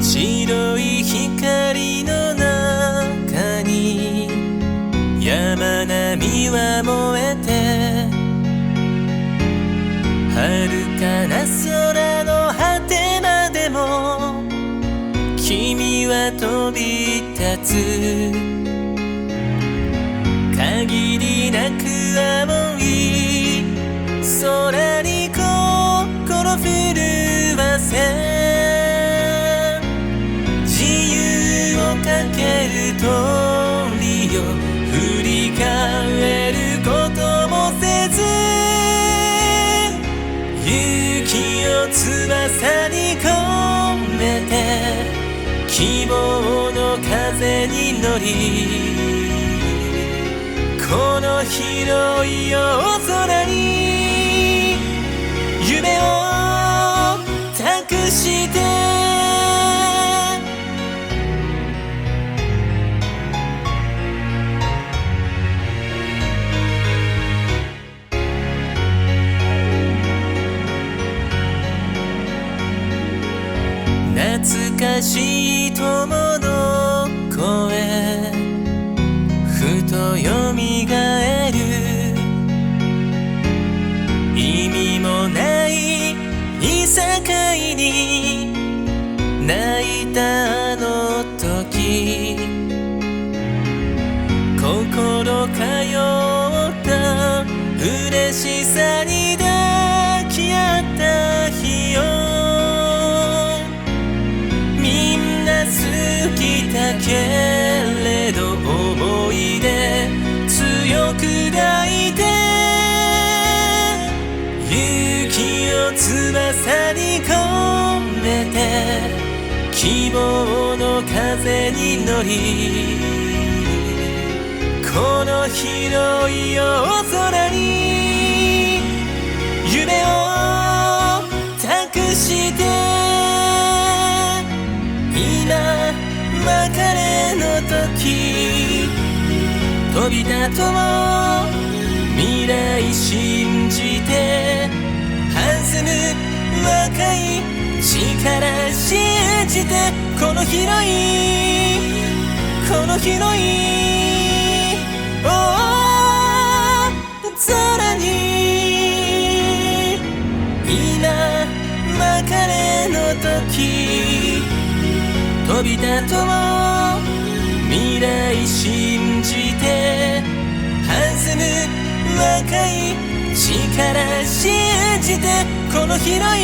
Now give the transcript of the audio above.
白い光の中に山並みは燃えて、遥かな空の果てまでも君は飛び立つ。限りなく青い空に心震わせ、かける通りを振り返ることもせず、勇気を翼に込めて希望の風に乗り、この広い夜空に夢を託して、懐かしい友の声、ふとよみがえる。意味もないいさかいに泣いたあの時、心通った嬉しさに抱き合った日よ。好きだけれど思い出強く抱いて、勇気を翼に込めて希望の風に乗り、この広い夜空に夢を託して、今別れの時飛び立とう。未来信じて弾む若い力信じて、この広い空に今別れの時飛び立とう。未来信じて弾む若い力信じて、この広い